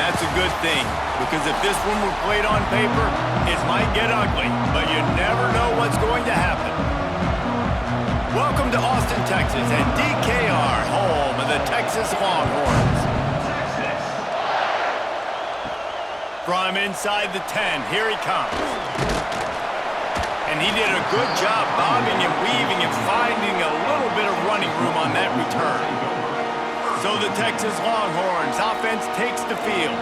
that's a good thing, because if this one were played on paper, it might get ugly, but you never know what's going to happen. Welcome to Austin, Texas, and DKR, home of the Texas Longhorns. From inside the 10, here he comes. And he did a good job bobbing and weaving and finding a little bit of running room on that return. So the Texas Longhorns offense takes the field.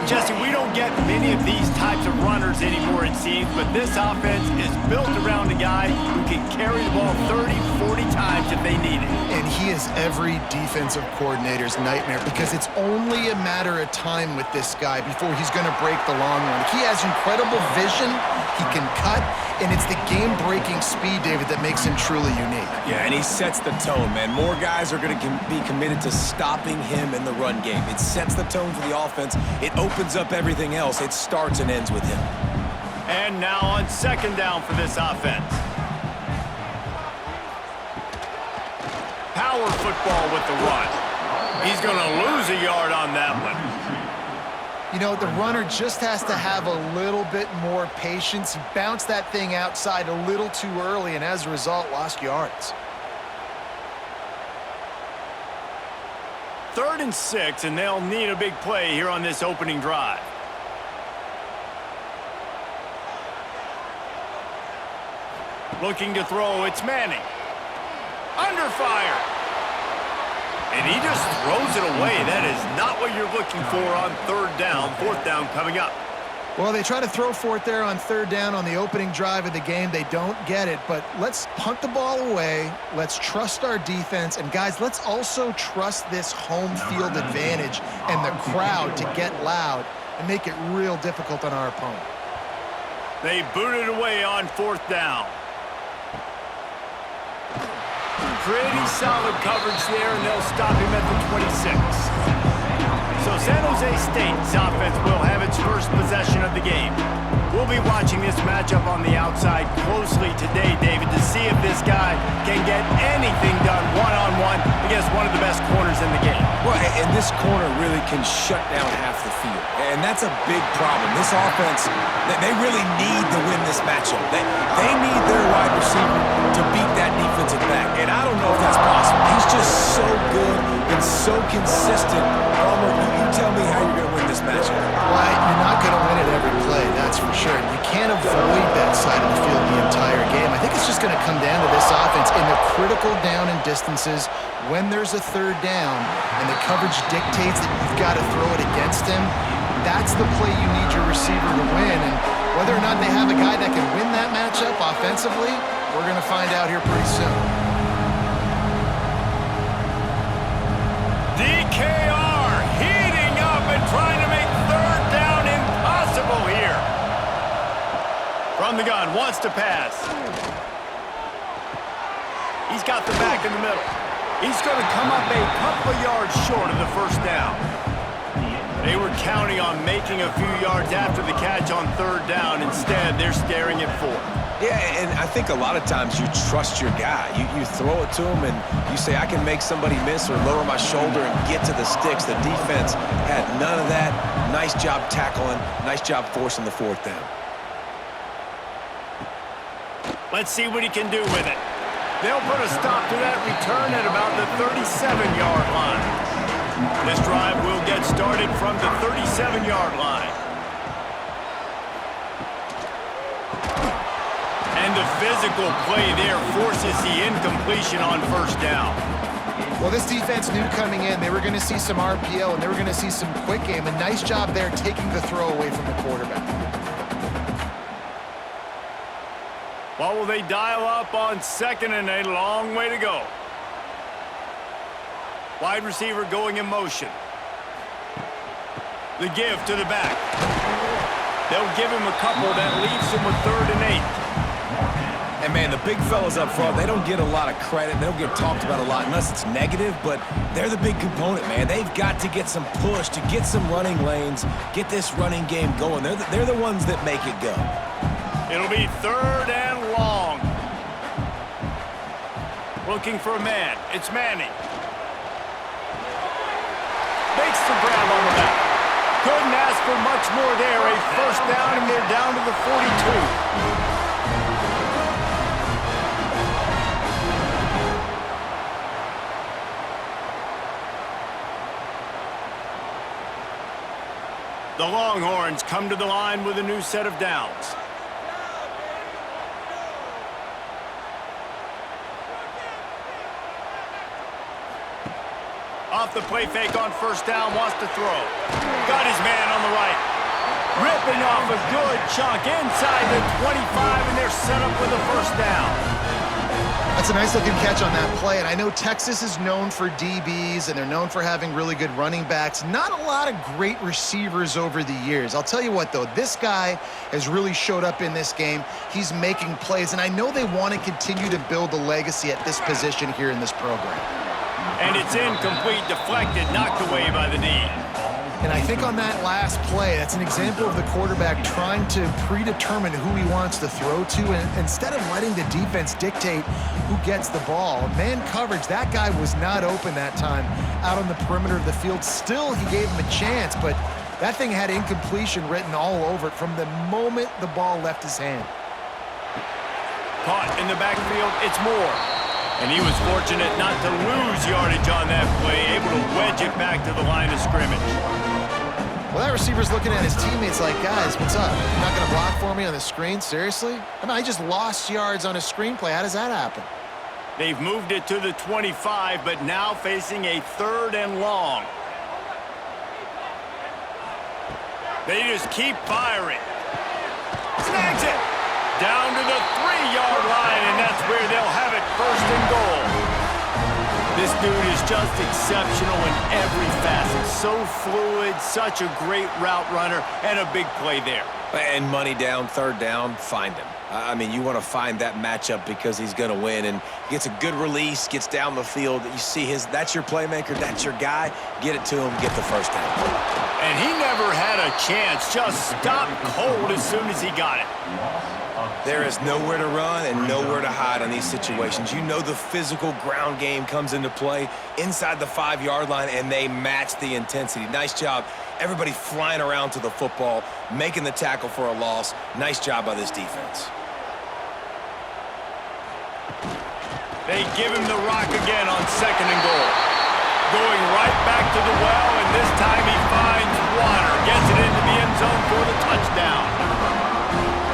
Jesse, we don't get many of these types of runners anymore, it seems, but this offense is built around a guy who can carry the ball 30, 40 times if they need it. And he is every defensive coordinator's nightmare because it's only a matter of time with this guy before he's going to break the long run. He has incredible vision, he can cut, and it's the game-breaking speed, David, that makes him truly unique. Yeah, and he sets the tone, man. More guys are going to be committed to stopping him in the run game. It sets the tone for the offense. It opens up everything else. It starts and ends with him. And now on second down for this offense. Power football with the run. He's going to lose a yard on that one. You know, the runner just has to have a little bit more patience. He bounced that thing outside a little too early, and as a result, lost yards. 3rd and 6, and they'll need a big play here on this opening drive. Looking to throw, it's Manning. Under fire. And he just throws it away. That is not what you're looking for on 3rd down. 4th down coming up. Well, they try to throw for it there on 3rd down on the opening drive of the game. They don't get it, but let's punt the ball away. Let's trust our defense. And, guys, let's also trust this home field advantage and the crowd to get loud and make it real difficult on our opponent. They boot it away on 4th down. Pretty solid coverage there, and they'll stop him at the 26. So San Jose State's offense will have its first possession of the game. We'll be watching this matchup on the outside closely today, David, to see if this guy can get anything done one-on-one against one of the best corners in the game. Well, and this corner really can shut down half the field. And that's a big problem. This offense, they really need to win this matchup. They need their wide receiver to beat that defensive back. And I don't know if that's possible. He's just so good and so consistent. Palmer, you tell me how you're going to win this matchup. Well, you're not going to win it every play, that's for sure. You can't avoid that side of the field the entire game. I think it's just going to come down to this offense in the critical down and distances when there's a 3rd down and the coverage dictates that you've got to throw it against him. That's the play you need your receiver to win. And whether or not they have a guy that can win that matchup offensively, we're going to find out here pretty soon. DKR heating up and trying to make 3rd down impossible here. From the gun, wants to pass. He's got the back in the middle. He's going to come up a couple of yards short of the 1st down. They were counting on making a few yards after the catch on 3rd down. Instead, they're staring at 4th. Yeah, and I think a lot of times you trust your guy. You throw it to him and you say, I can make somebody miss or lower my shoulder and get to the sticks. The defense had none of that. Nice job tackling. Nice job forcing the 4th down. Let's see what he can do with it. They'll put a stop to that return at about the 37-yard line. This drive will get started from the 37-yard line. And the physical play there forces the incompletion on 1st down. Well, this defense knew coming in they were going to see some RPO and they were going to see some quick game. A nice job there taking the throw away from the quarterback. What will they dial up on 2nd and a long way to go? Wide receiver going in motion. The give to the back. They'll give him a couple that leaves him with 3rd and 8. And, man, the big fellas up front, they don't get a lot of credit. They don't get talked about a lot unless it's negative, but they're the big component, man. They've got to get some push, to get some running lanes, get this running game going. They're the ones that make it go. It'll be 3rd and long. Looking for a man. It's Manning. Makes the grab on the back. Good for much more there. A first down, and they're down to the 42. The Longhorns come to the line with a new set of downs. Off the play fake on first down, wants to throw. Got his man on the right. Ripping off a good chunk inside the 25, and they're set up with a first down. That's a nice-looking catch on that play, and I know Texas is known for DBs, and they're known for having really good running backs. Not a lot of great receivers over the years. I'll tell you what, though, this guy has really showed up in this game. He's making plays, and I know they want to continue to build a legacy at this position here in this program. And it's incomplete, deflected, knocked away by the knee. And I think on that last play, that's an example of the quarterback trying to predetermine who he wants to throw to, and instead of letting the defense dictate who gets the ball. Man coverage, that guy was not open that time out on the perimeter of the field. Still, he gave him a chance, but that thing had incompletion written all over it from the moment the ball left his hand. Caught in the backfield, it's Moore. And he was fortunate not to lose yardage on that play, able to wedge it back to the line of scrimmage. Well, that receiver's looking at his teammates like, guys, what's up? You're not going to block for me on the screen? Seriously? I mean, I just lost yards on a screenplay. How does that happen? They've moved it to the 25, but now facing a 3rd and long. They just keep firing. Snags it! Down to the 3-yard line, and that's where they'll have it, 1st and goal. This dude is just exceptional in every facet. So fluid, such a great route runner, and a big play there. And money down, 3rd down, find him. I mean, you want to find that matchup because he's going to win, and gets a good release, gets down the field. You see that's your playmaker, that's your guy. Get it to him, get the 1st down. And he never had a chance, just stopped cold as soon as he got it. There is nowhere to run and nowhere to hide in these situations. You know the physical ground game comes into play inside the 5-yard line, and they match the intensity. Nice job. Everybody flying around to the football, making the tackle for a loss. Nice job by this defense. They give him the rock again on 2nd and goal. Going right back to the well, and this time he finds water. Gets it into the end zone for the touchdown.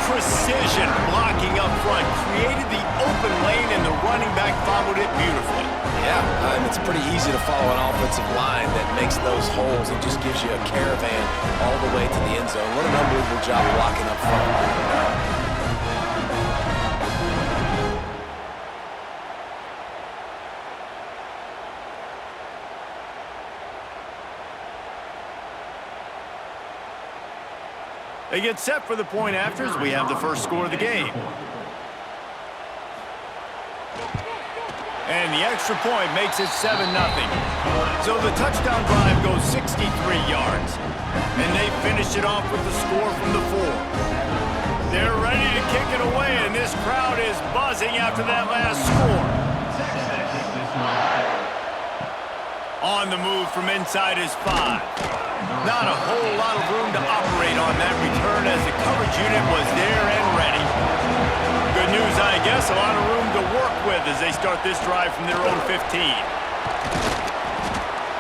Precision blocking up front, created the open lane, and the running back followed it beautifully. Yeah, it's pretty easy to follow an offensive line that makes those holes and just gives you a caravan all the way to the end zone. What an unbelievable job blocking up front. They get set for the point after as we have the first score of the game. And the extra point makes it 7-0. So the touchdown drive goes 63 yards. And they finish it off with the score from the 4. They're ready to kick it away, and this crowd is buzzing after that last score. On the move from inside his 5. Not a whole lot of room to operate on that return as the coverage unit was there and ready. Good news, I guess, a lot of room to work with as they start this drive from their own 15.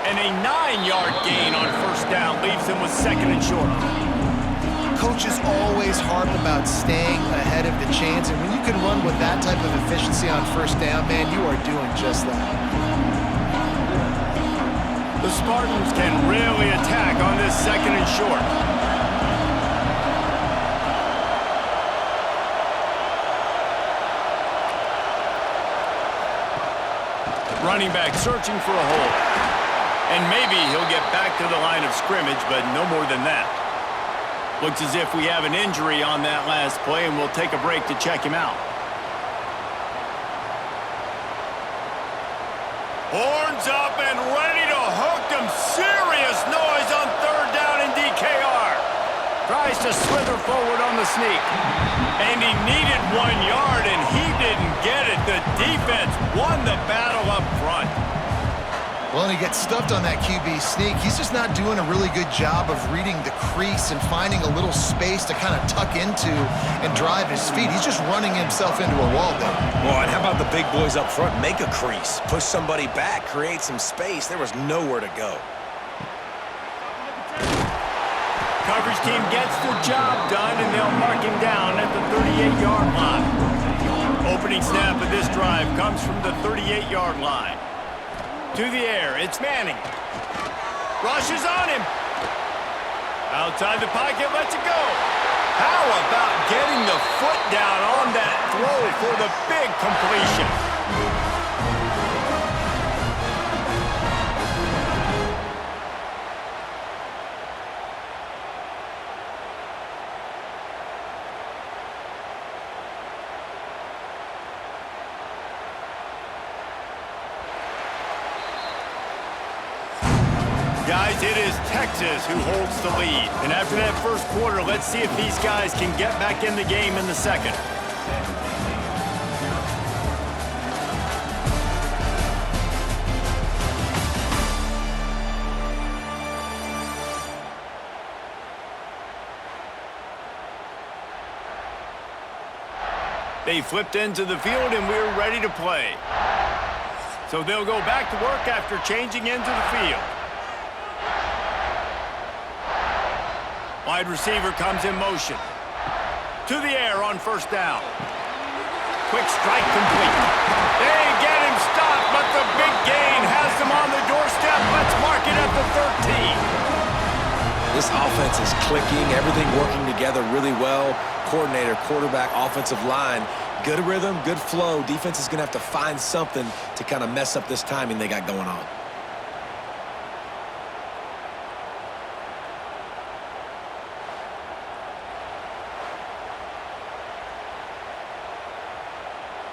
And a 9-yard gain on first down leaves them with 2nd and short. Coaches always harp about staying ahead of the chains, and when you can run with that type of efficiency on first down, man, you are doing just that. The Spartans can really attack on this 2nd and short. Running back searching for a hole. And maybe he'll get back to the line of scrimmage, but no more than that. Looks as if we have an injury on that last play, and we'll take a break to check him out. Horns up and ready to hook them. Serious noise on 3rd down in DKR. Tries to slither forward on the sneak. And he needed 1 yard, and he didn't get it. The defense won the battle up front. Well, and he gets stuffed on that QB sneak. He's just not doing a really good job of reading the crease and finding a little space to kind of tuck into and drive his feet. He's just running himself into a wall there. Well, and how about the big boys up front? Make a crease, push somebody back, create some space. There was nowhere to go. Coverage team gets the job done, and they'll mark him down at the 38-yard line. Opening snap of this drive comes from the 38-yard line. To the air, it's Manning. Rushes on him. Outside the pocket, lets it go. How about getting the foot down on that throw for the big completion? Guys, it is Texas who holds the lead. And after that first quarter, let's see if these guys can get back in the game in the second. They flipped into the field, and we're ready to play. So they'll go back to work after changing into the field. Wide receiver comes in motion. To the air on first down. Quick strike complete. They get him stopped, but the big gain has them on the doorstep. Let's mark it at the 13. This offense is clicking, everything working together really well. Coordinator, quarterback, offensive line. Good rhythm, good flow. Defense is going to have to find something to kind of mess up this timing they got going on.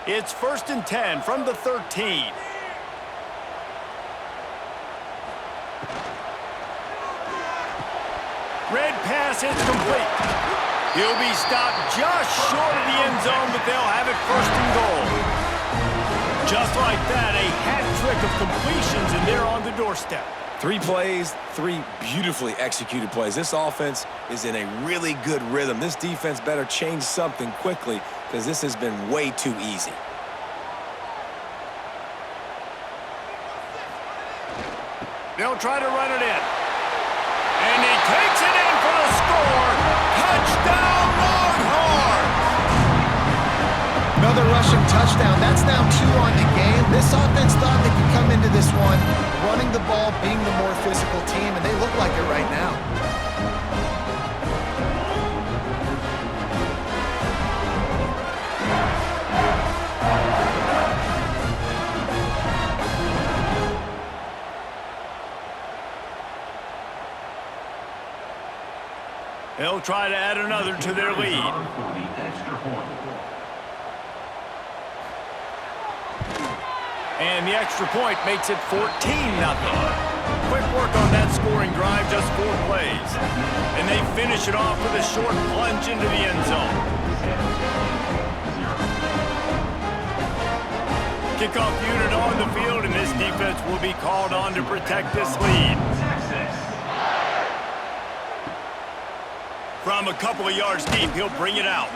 It's 1st and 10 from the 13. Red pass is complete. He'll be stopped just short of the end zone, but they'll have it 1st and goal. Just like that, a hat trick of completions, and they're on the doorstep. 3 plays, 3 beautifully executed plays. This offense is in a really good rhythm. This defense better change something quickly because this has been way too easy. They'll try to run it in. And he takes it in for the score. Touchdown, Longhorns! Another rushing touchdown. That's now 2 on the game. This offense thought they could come into this one running the ball, being the more physical team, and they look like it right now. They'll try to add another to their lead. And the extra point makes it 14-0. Quick work on that scoring drive, just 4 plays. And they finish it off with a short plunge into the end zone. Kickoff unit on the field, and this defense will be called on to protect this lead. From a couple of yards deep, he'll bring it out.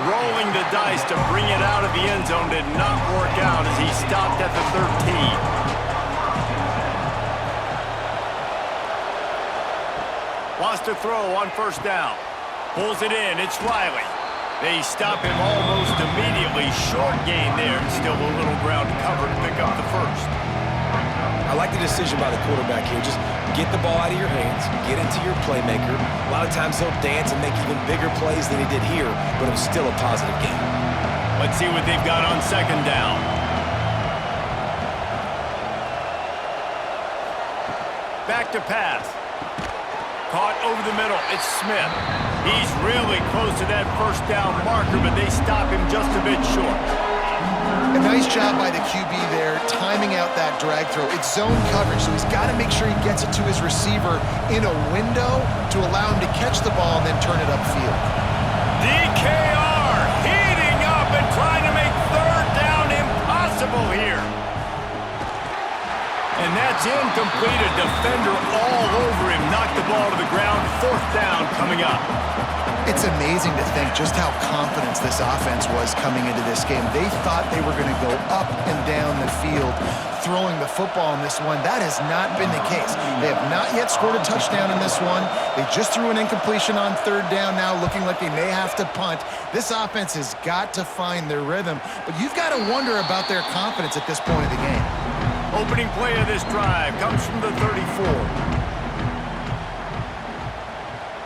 Rolling the dice to bring it out of the end zone did not work out as he stopped at the 13. Wants to throw on first down. Pulls it in. It's Riley. They stop him almost immediately. Short gain there, and still a little ground to cover to pick up the first. I like the decision by the quarterback here. Just get the ball out of your hands, get into your playmaker. A lot of times he'll dance and make even bigger plays than he did here, but it was still a positive game. Let's see what they've got on second down. Back to pass. Caught over the middle. It's Smith. He's really close to that first down marker, but they stop him just a bit short. A nice job by the QB there, timing out that drag throw. It's zone coverage, so he's got to make sure he gets it to his receiver in a window to allow him to catch the ball and then turn it upfield. DKR heating up and trying to make third down impossible here. And that's incomplete. A defender all over him. Knocked the ball to the ground. 4th down coming up. It's amazing to think just how confident this offense was coming into this game. They thought they were going to go up and down the field throwing the football in this one. That has not been the case. They have not yet scored a touchdown in this one. They just threw an incompletion on 3rd down now, looking like they may have to punt. This offense has got to find their rhythm, but you've got to wonder about their confidence at this point of the game. Opening play of this drive comes from the 34.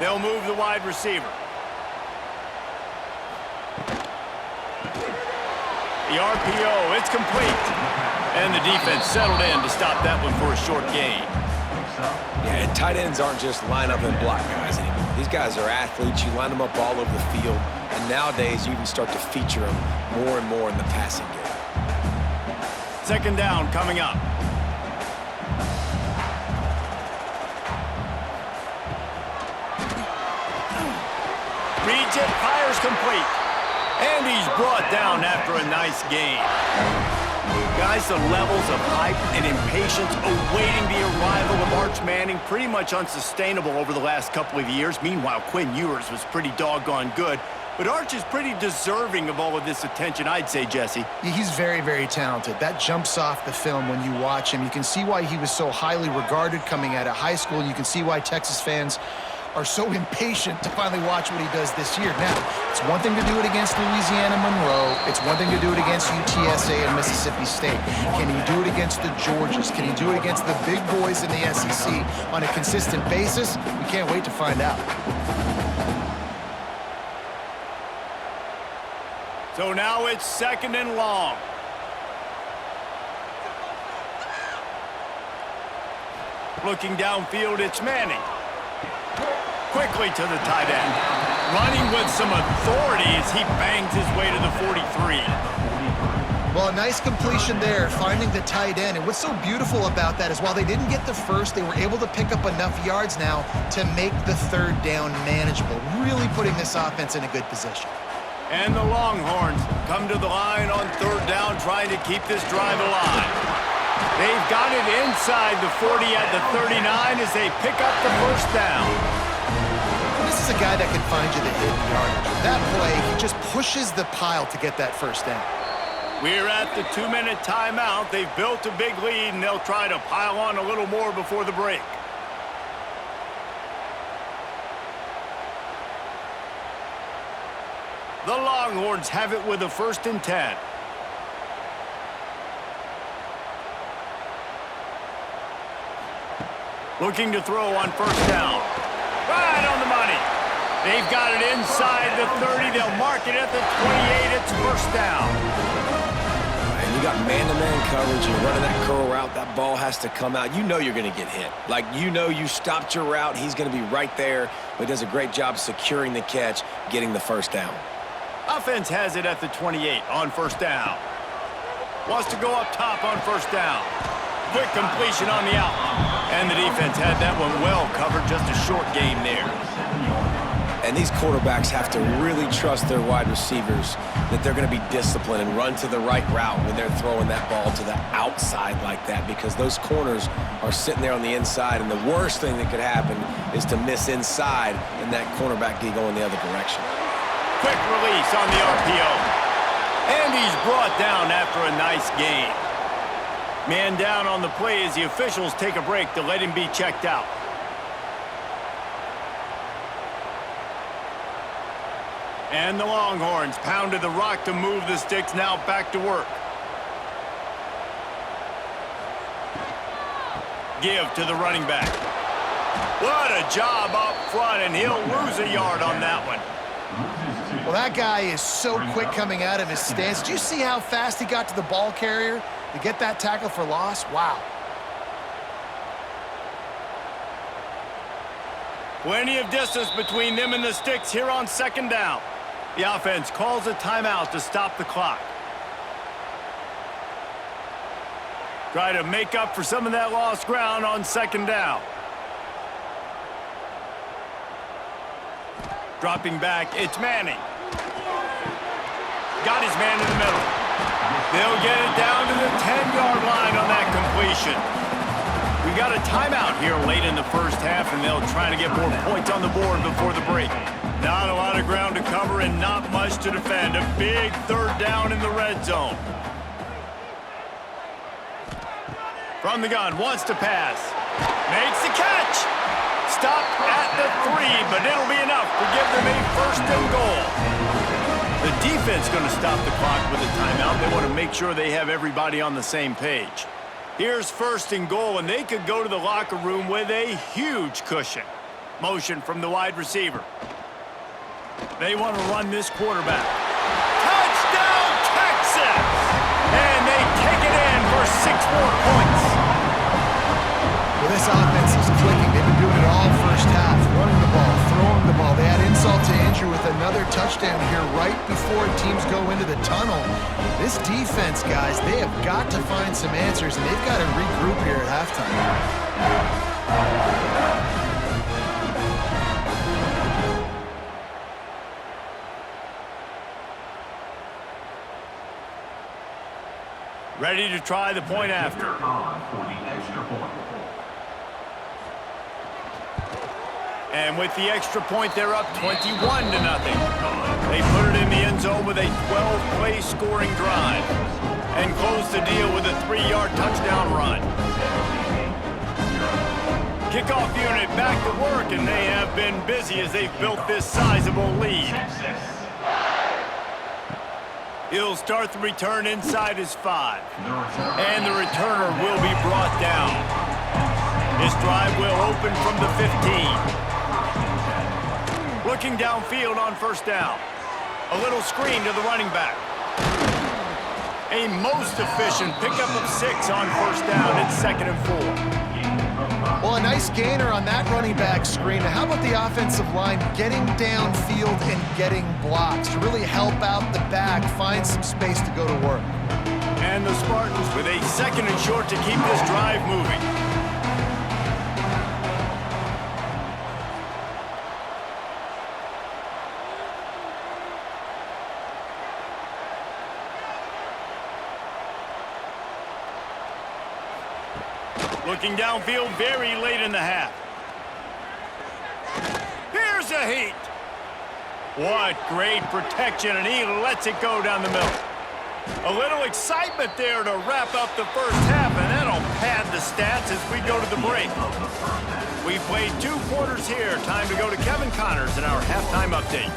They'll move the wide receiver. The RPO, it's complete. And the defense settled in to stop that one for a short gain. Yeah, and tight ends aren't just line up and block guys anymore. These guys are athletes. You line them up all over the field. And nowadays, you even start to feature them more and more in the passing game. 2nd down coming up. Reads it, fires complete. And he's brought down after a nice gain. Guys, the levels of hype and impatience awaiting the arrival of Arch Manning pretty much unsustainable over the last couple of years. Meanwhile, Quinn Ewers was pretty doggone good. But Arch is pretty deserving of all of this attention, I'd say, Jesse. He's very, very talented. That jumps off the film when you watch him. You can see why he was so highly regarded coming out of high school. You can see why Texas fans are so impatient to finally watch what he does this year. Now, it's one thing to do it against Louisiana Monroe. It's one thing to do it against UTSA and Mississippi State. Can he do it against the Georgias? Can he do it against the big boys in the SEC on a consistent basis? We can't wait to find out. So now it's 2nd and long. Looking downfield, it's Manning. Quickly to the tight end. Running with some authority as he bangs his way to the 43. Well, a nice completion there, finding the tight end. And what's so beautiful about that is while they didn't get the first, they were able to pick up enough yards now to make the 3rd down manageable, really putting this offense in a good position. And the Longhorns come to the line on 3rd down, trying to keep this drive alive. They've got it inside the 40 at the 39 as they pick up the 1st down. This is a guy that can find you the hidden yardage. That play, he just pushes the pile to get that 1st down. We're at the 2-minute timeout. They've built a big lead, and they'll try to pile on a little more before the break. The Longhorns have it with a 1st and 10. Looking to throw on 1st down. Right on the money. They've got it inside the 30. They'll mark it at the 28. It's 1st down. And you got man-to-man coverage. You're running that curl route. That ball has to come out. You know you're going to get hit. Like, you know you stopped your route. He's going to be right there. But he does a great job securing the catch, getting the 1st down. Offense has it at the 28 on 1st down. Wants to go up top on 1st down. Quick completion on the out. And the defense had that one well covered. Just a short game there. And these quarterbacks have to really trust their wide receivers that they're going to be disciplined and run to the right route when they're throwing that ball to the outside like that, because those corners are sitting there on the inside, and the worst thing that could happen is to miss inside and that cornerback be going the other direction. Quick release on the RPO. And he's brought down after a nice gain. Man down on the play as the officials take a break to let him be checked out. And the Longhorns pounded the rock to move the sticks, now back to work. Give to the running back. What a job up front, and he'll lose a yard on that one. Well, that guy is so quick coming out of his stance. Did you see how fast he got to the ball carrier to get that tackle for loss? Wow. Plenty of distance between them and the sticks here on 2nd down. The offense calls a timeout to stop the clock. Try to make up for some of that lost ground on 2nd down. Dropping back, it's Manning. Got his man in the middle. They'll get it down to the 10-yard line on that completion. We got a timeout here late in the first half, and they'll try to get more points on the board before the break. Not a lot of ground to cover and not much to defend. A big third down in the red zone. From the gun, wants to pass. Makes the catch. Stopped at the 3, but it'll be enough to give them a first and goal. The defense going to stop the clock with a timeout. They want to make sure they have everybody on the same page. Here's first and goal, and they could go to the locker room with a huge cushion. Motion from the wide receiver. They want to run this quarterback. Touchdown, Texas! And they take it in for 6 more points. Well, this offense is clicking. They've been doing it all first half. Running the ball, throwing the ball. They had insult to injury with another touchdown here right before teams go into the tunnel. This defense, guys, they have got to find some answers, and they've got to regroup here at halftime. Ready to try the point after. And with the extra point, they're up 21-0. They put it in the end zone with a 12-play scoring drive and close the deal with a 3-yard touchdown run. Kickoff unit back to work, and they have been busy as they've built this sizable lead. He'll start the return inside his 5. And the returner will be brought down. His drive will open from the 15. Looking downfield on first down. A little screen to the running back. A most efficient pickup of 6 on first down. It's 2nd and 4. Well, a nice gainer on that running back screen. Now, how about the offensive line getting downfield and getting blocks to really help out the back, find some space to go to work? And the Spartans with a 2nd and short to keep this drive moving. Looking downfield very late in the half. Here's a heat. What great protection, and he lets it go down the middle. A little excitement there to wrap up the first half, and that'll pad the stats as we go to the break. We've played 2 quarters here. Time to go to Kevin Connors in our halftime update.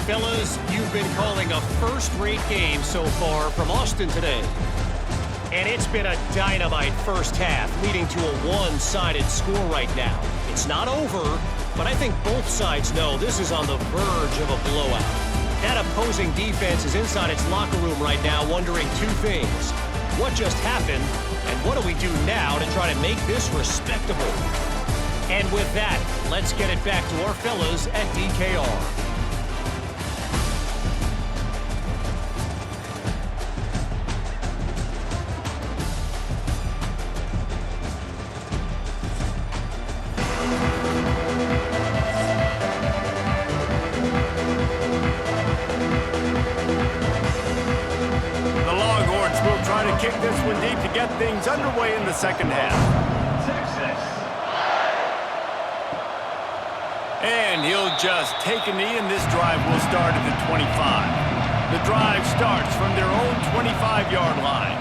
Fellas, you've been calling a first-rate game so far from Austin today. And it's been a dynamite first half, leading to a one-sided score right now. It's not over, but I think both sides know this is on the verge of a blowout. That opposing defense is inside its locker room right now wondering 2 things. What just happened, and what do we do now to try to make this respectable? And with that, let's get it back to our fellas at DKR. Kick this one deep to get things underway in the second half. And he'll just take a knee, and this drive will start at the 25. The drive starts from their own 25-yard line.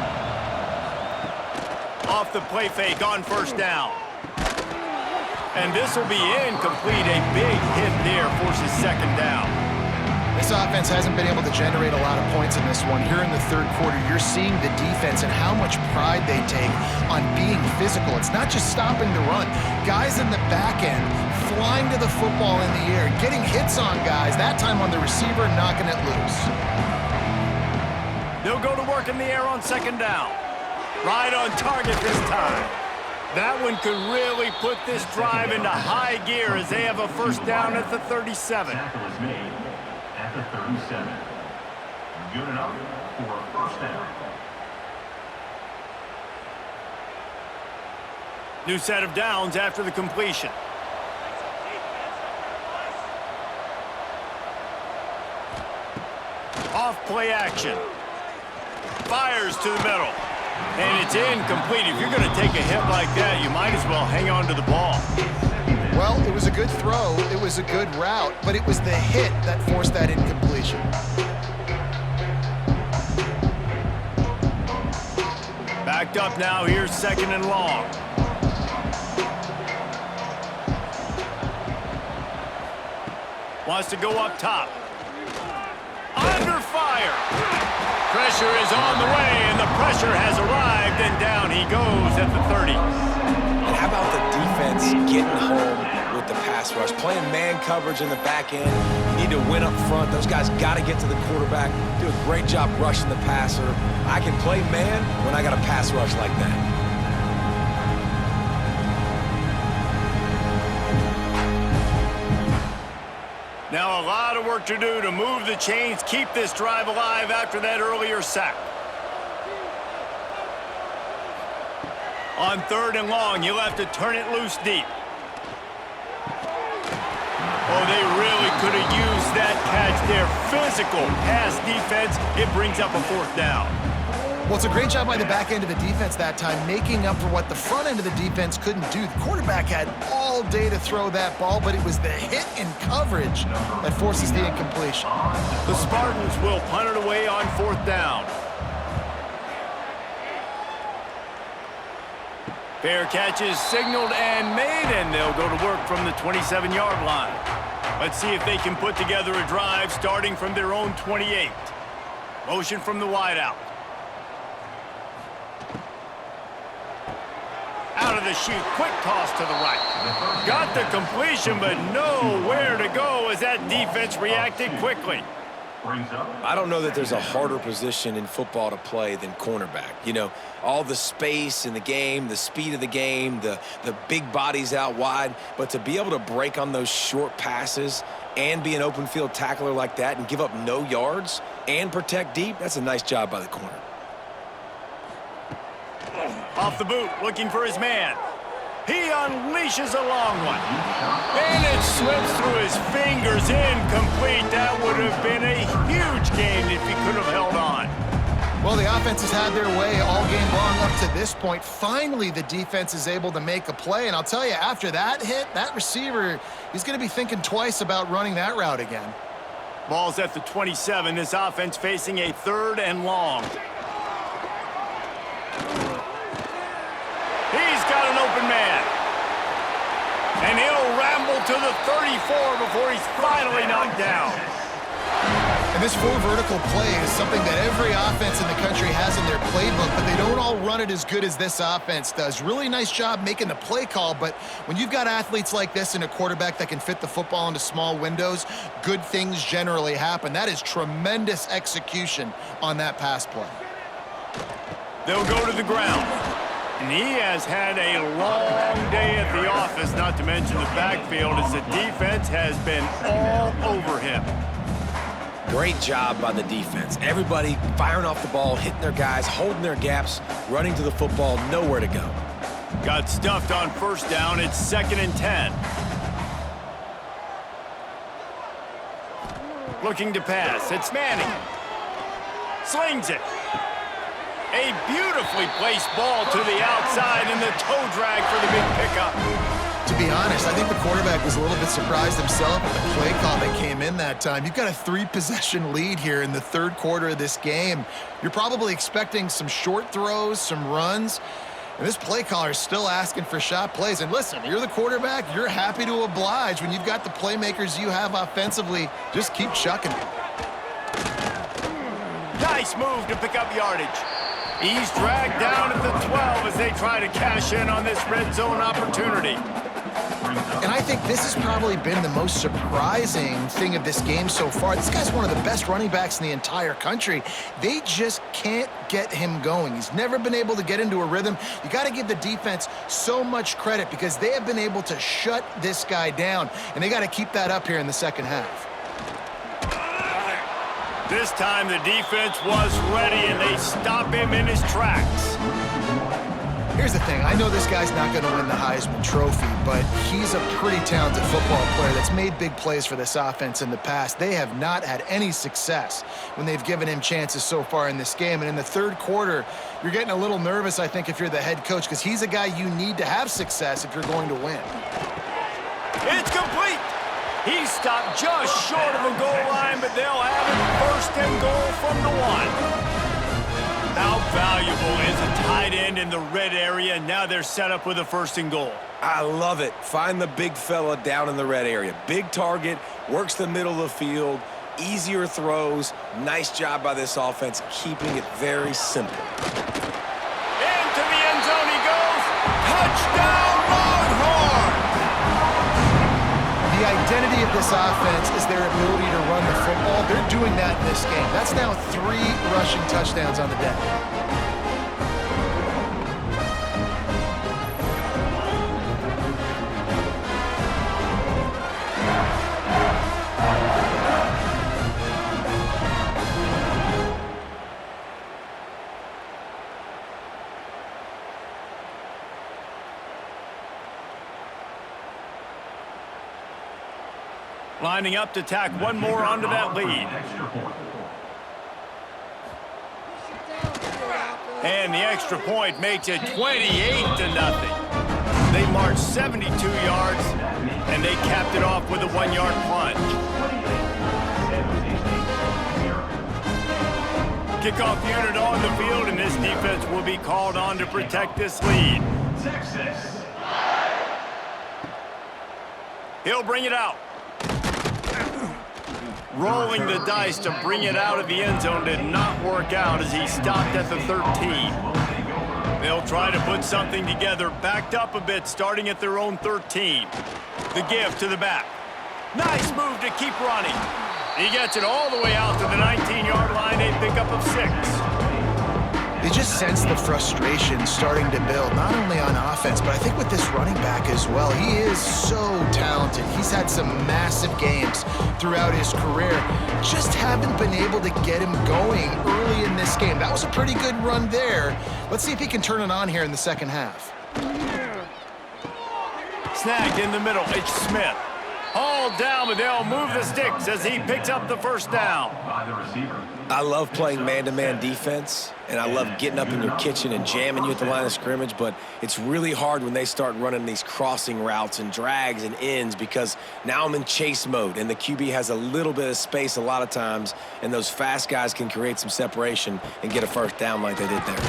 Off the play fake on first down. And this will be incomplete. A big hit there forces 2nd down. This offense hasn't been able to generate a lot of points in this one. Here in the 3rd quarter, you're seeing the defense and how much pride they take on being physical. It's not just stopping the run. Guys in the back end flying to the football in the air, getting hits on guys, that time on the receiver, knocking it loose. They'll go to work in the air on 2nd down. Right on target this time. That one could really put this drive into high gear as they have a first down at the 37. At the 37. Good enough for a first down. New set of downs after the completion. Off play action. Fires to the middle. And it's incomplete. If you're going to take a hit like that, you might as well hang on to the ball. Well, it was a good throw. It was a good route, but it was the hit that forced that incompletion. Backed up now. Here's 2nd and long. Wants to go up top. Under fire. Pressure is on the way, and the pressure has arrived, and down he goes at the 30. And how about the defense getting home with the pass rush? Playing man coverage in the back end. You need to win up front. Those guys got to get to the quarterback. Do a great job rushing the passer. I can play man when I got a pass rush like that. Now a lot of work to do to move the chains, keep this drive alive after that earlier sack. On 3rd and long, you'll have to turn it loose deep. Oh, they really could have used that catch there. Physical pass defense. It brings up a 4th down. Well, it's a great job by the back end of the defense that time, making up for what the front end of the defense couldn't do. The quarterback had all day to throw that ball, but it was the hit and coverage that forces the incompletion. The Spartans will punt it away on 4th down. Fair catch is signaled and made, and they'll go to work from the 27-yard line. Let's see if they can put together a drive starting from their own 28. Motion from the wideout. Out of the chute, quick toss to the right. Got the completion, but nowhere to go as that defense reacted quickly. I don't know that there's a harder position in football to play than cornerback. You know, all the space in the game, the speed of the game, the big bodies out wide. But to be able to break on those short passes and be an open field tackler like that and give up no yards and protect deep, that's a nice job by the corner. Off the boot, looking for his man. He unleashes a long one. And it slips through his fingers, incomplete. That would have been a huge gain if he could have held on. Well, the offense has had their way all game long up to this point. Finally, the defense is able to make a play. And I'll tell you, after that hit, that receiver, he's going to be thinking twice about running that route again. Ball's at the 27. This offense facing a 3rd and long. He's got an open man. And he'll ramble to the 34 before he's finally knocked down. And this 4 vertical play is something that every offense in the country has in their playbook, but they don't all run it as good as this offense does. Really nice job making the play call, but when you've got athletes like this and a quarterback that can fit the football into small windows, good things generally happen. That is tremendous execution on that pass play. They'll go to the ground. And he has had a long day at the office, not to mention the backfield, as the defense has been all over him. Great job by the defense. Everybody firing off the ball, hitting their guys, holding their gaps, running to the football, nowhere to go. Got stuffed on 1st down. It's 2nd and 10. Looking to pass. It's Manning. Slings it. A beautifully placed ball to the outside and the toe drag for the big pickup. To be honest, I think the quarterback was a little bit surprised himself at the play call that came in that time. You've got a 3-possession lead here in the 3rd quarter of this game. You're probably expecting some short throws, some runs. And this play caller is still asking for shot plays. And listen, you're the quarterback. You're happy to oblige. When you've got the playmakers you have offensively, just keep chucking it. Nice move to pick up yardage. He's dragged down at the 12 as they try to cash in on this red zone opportunity. And I think this has probably been the most surprising thing of this game so far. This guy's one of the best running backs in the entire country. They just can't get him going. He's never been able to get into a rhythm. You got to give the defense so much credit because they have been able to shut this guy down, and they got to keep that up here in the 2nd half. This time the defense was ready, and they stop him in his tracks. Here's the thing. I know this guy's not going to win the Heisman Trophy, but he's a pretty talented football player that's made big plays for this offense in the past. They have not had any success when they've given him chances so far in this game. And in the third quarter, you're getting a little nervous, I think, if you're the head coach, because he's a guy you need to have success if you're going to win. It's complete. He stopped just short of a goal line, but they'll have it first and goal from the 1. How valuable is a tight end in the red area? Now they're set up with a first and goal. I love it. Find the big fella down in the red area. Big target, works the middle of the field, easier throws. Nice job by this offense, keeping it very simple. Into the end zone he goes. Touchdown, Longhorns! The identity of this offense is their ability to run the football. They're doing that in this game. That's now 3 rushing touchdowns on the day. Lining up to tack one more onto that lead. And the extra point makes it 28-0. They marched 72 yards, and they capped it off with a 1-yard plunge. Kickoff unit on the field, and this defense will be called on to protect this lead. He'll bring it out. Rolling the dice to bring it out of the end zone did not work out as he stopped at the 13. They'll try to put something together, backed up a bit, starting at their own 13. The give to the back. Nice move to keep running. He gets it all the way out to the 19-yard line, a pickup of 6. They just sense the frustration starting to build, not only on offense, but I think with this running back as well. He is so talented. He's had some massive games throughout his career. Just haven't been able to get him going early in this game. That was a pretty good run there. Let's see if he can turn it on here in the second half. Snagged in the middle, it's Smith. Hauled down, but they'll move the sticks as he picks up the first down. I love playing man-to-man defense, and I love getting up in your kitchen and jamming you at the line of scrimmage, but it's really hard when they start running these crossing routes and drags and ends because now I'm in chase mode, and the QB has a little bit of space a lot of times, and those fast guys can create some separation and get a first down like they did there.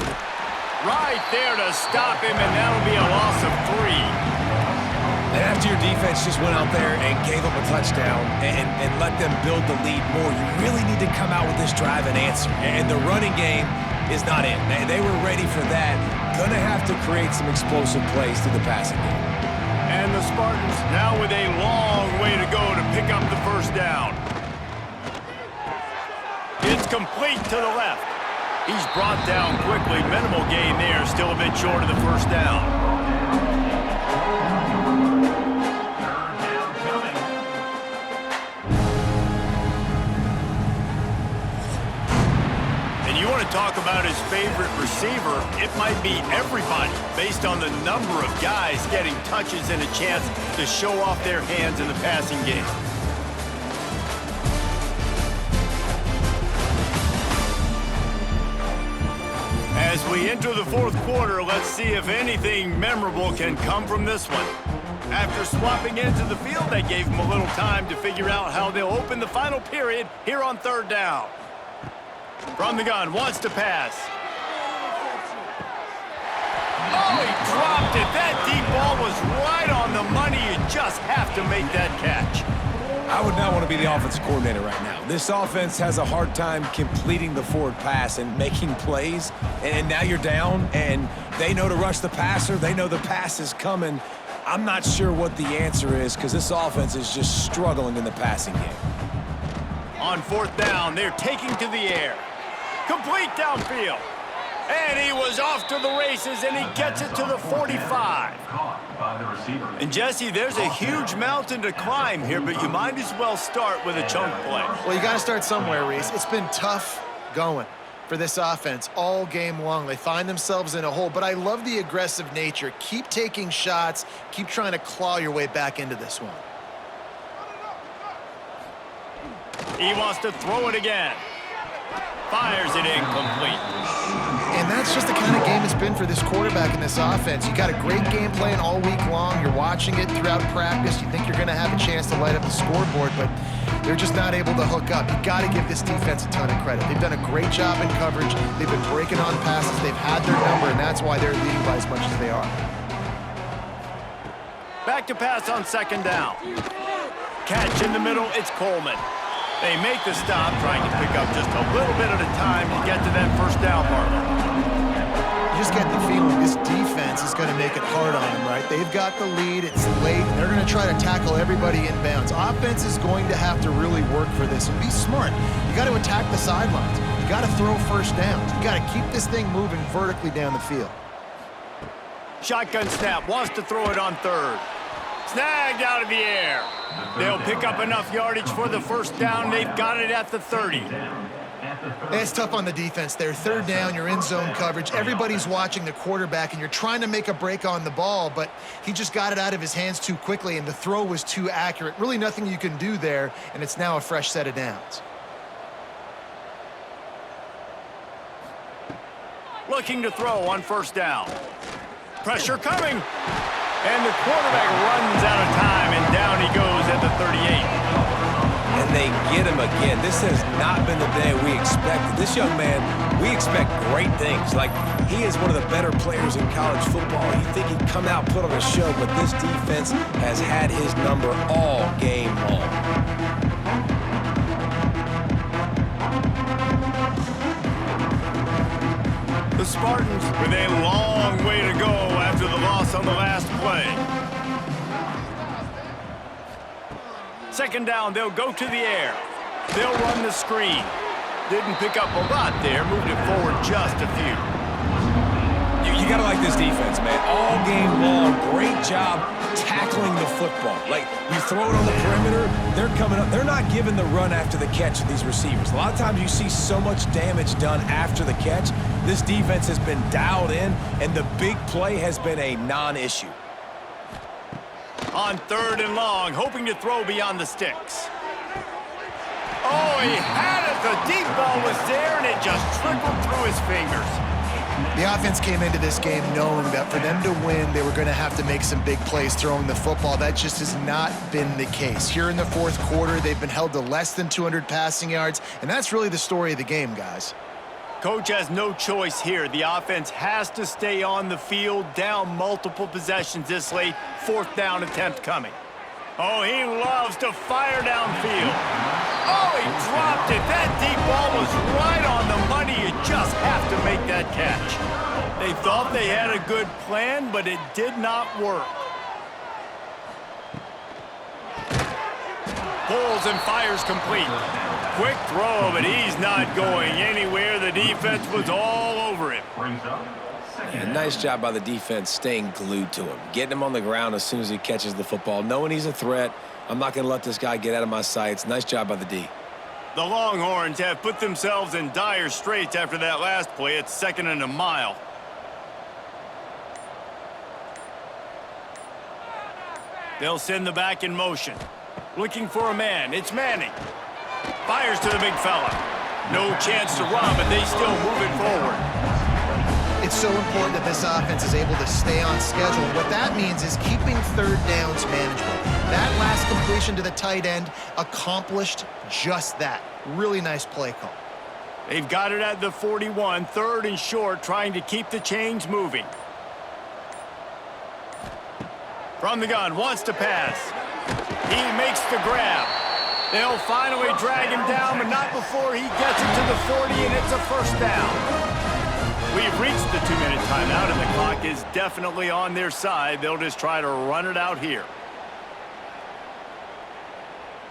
Right there to stop him, and that'll be a loss of 3. And after your defense just went out there and gave them a touchdown and let them build the lead more, you really need to come out with this drive and answer. And the running game is not in. They were ready for that. Gonna have to create some explosive plays through the passing game. And the Spartans now with a long way to go to pick up the first down. It's complete to the left. He's brought down quickly. Minimal gain there, still a bit short of the first down. Talk about his favorite receiver, it might be everybody based on the number of guys getting touches and a chance to show off their hands in the passing game. As we enter the fourth quarter, let's see if anything memorable can come from this one. After swapping into the field, they gave him a little time to figure out how they'll open the final period here on third down. From the gun, wants to pass. Oh, he dropped it. That deep ball was right on the money. You just have to make that catch. I would not want to be the offensive coordinator right now. This offense has a hard time completing the forward pass and making plays. And now you're down, and they know to rush the passer. They know the pass is coming. I'm not sure what the answer is because this offense is just struggling in the passing game. On fourth down, they're taking to the air. Complete downfield. And he was off to the races, and he gets it to the 45. And, Jesse, there's a huge mountain to climb here, but you might as well start with a chunk play. Well, you got to start somewhere, Reese. It's been tough going. for this offense all game long. They find themselves in a hole, but I love the aggressive nature. Keep taking shots. Keep trying to claw your way back into this one. He wants to throw it again. Fires it incomplete. And that's just the kind of game it's been for this quarterback in this offense. You got a great game plan all week long. You're watching it throughout practice. You think you're going to have a chance to light up the scoreboard, but they're just not able to hook up. You got to give this defense a ton of credit. They've done a great job in coverage. They've been breaking on passes. They've had their number, and that's why they're leading by as much as they are. Back to pass on second down. Catch in the middle, it's Coleman. They make the stop, trying to pick up just a little bit at a time to get to that first down marker. You just get the feeling this defense is going to make it hard on them, right? They've got the lead. It's late. They're going to try to tackle everybody inbounds. Offense is going to have to really work for this and be smart. You got to attack the sidelines. You got to throw first downs. You got to keep this thing moving vertically down the field. Shotgun snap, wants to throw it on third. Snagged out of the air. They'll pick up enough yardage for the first down. They've got it at the 30. It's tough on the defense there. Third down, you're in zone coverage. Everybody's watching the quarterback, and you're trying to make a break on the ball, but he just got it out of his hands too quickly, and the throw was too accurate. Really nothing you can do there, and it's now a fresh set of downs. Looking to throw on first down. Pressure coming. And the quarterback runs out of time, and down he goes at the 38. And they get him again. This has not been the day we expected. This young man, we expect great things. Like, he is one of the better players in college football. You think he'd come out, put on a show, but this defense has had his number all game long. The Spartans with a long way to go after the loss on the last play. Second down, they'll go to the air. They'll run the screen. Didn't pick up a lot there, moved it forward just a few. You got to like this defense, man. All game long, great job tackling the football. Like, you throw it on the perimeter, they're coming up. They're not giving the run after the catch to these receivers. A lot of times you see so much damage done after the catch. This defense has been dialed in, and the big play has been a non-issue. On third and long, hoping to throw beyond the sticks. Oh, he had it. The deep ball was there, and it just trickled through his fingers. The offense came into this game knowing that for them to win, they were going to have to make some big plays throwing the football. That just has not been the case. Here in the fourth quarter, they've been held to less than 200 passing yards, and that's really the story of the game, guys. Coach has no choice here. The offense has to stay on the field, down multiple possessions this late. Fourth down attempt coming. Oh, he loves to fire downfield. Oh, he dropped it. That deep ball was right on the money. You just have to make that catch. They thought they had a good plan, but it did not work. Pulls and fires complete. Quick throw, but he's not going anywhere. The defense was all over him. Yeah, nice job by the defense staying glued to him, getting him on the ground as soon as he catches the football, knowing he's a threat. I'm not going to let this guy get out of my sights. Nice job by the D. The Longhorns have put themselves in dire straits after that last play. It's second and a mile. They'll send the back in motion. Looking for a man. It's Manning. Fires to the big fella. No chance to run, but they still move it forward. It's so important that this offense is able to stay on schedule. What that means is keeping third downs manageable. That last completion to the tight end accomplished just that. Really nice play call. They've got it at the 41, third and short, trying to keep the chains moving. From the gun, wants to pass. He makes the grab. They'll finally drag him down, but not before he gets it to the 40, and it's a first down. We've reached the 2-minute timeout, and the clock is definitely on their side. They'll just try to run it out here.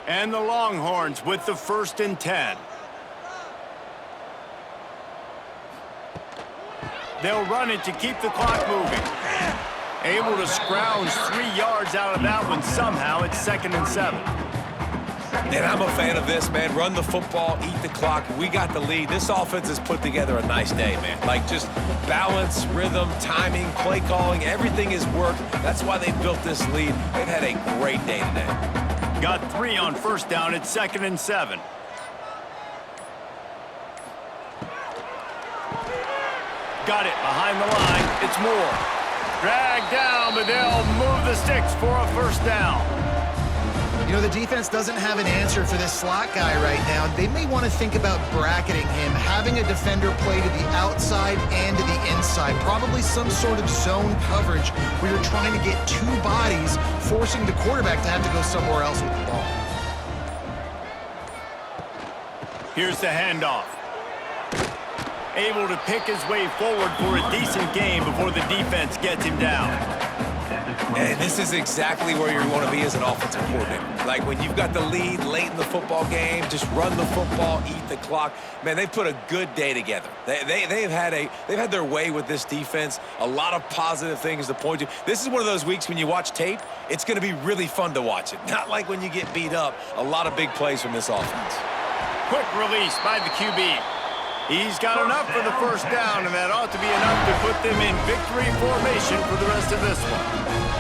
And the Longhorns with the 1st and 10. They'll run it to keep the clock moving. Able to scrounge 3 yards out of that one somehow. It's 2nd and 7. And I'm a fan of this, man. Run the football, eat the clock. We got the lead. This offense has put together a nice day, man. Like, just balance, rhythm, timing, play calling, everything has worked. That's why they built this lead. They've had a great day today. Got 3 on first down at 2nd and 7. Got it behind the line. It's Moore. Dragged down, but they'll move the sticks for a first down. You know, the defense doesn't have an answer for this slot guy right now. They may want to think about bracketing him, having a defender play to the outside and to the inside. Probably some sort of zone coverage where you're trying to get 2 bodies, forcing the quarterback to have to go somewhere else with the ball. Here's the handoff. Able to pick his way forward for a decent game before the defense gets him down. And this is exactly where you want to be as an offensive coordinator. Like, when you've got the lead late in the football game, just run the football, eat the clock. Man, they've put a good day together. They've had their way with this defense. A lot of positive things to point to. This is one of those weeks when you watch tape, it's going to be really fun to watch it. Not like when you get beat up. A lot of big plays from this offense. Quick release by the QB. He's got enough for the first down, and that ought to be enough to put them in victory formation for the rest of this one.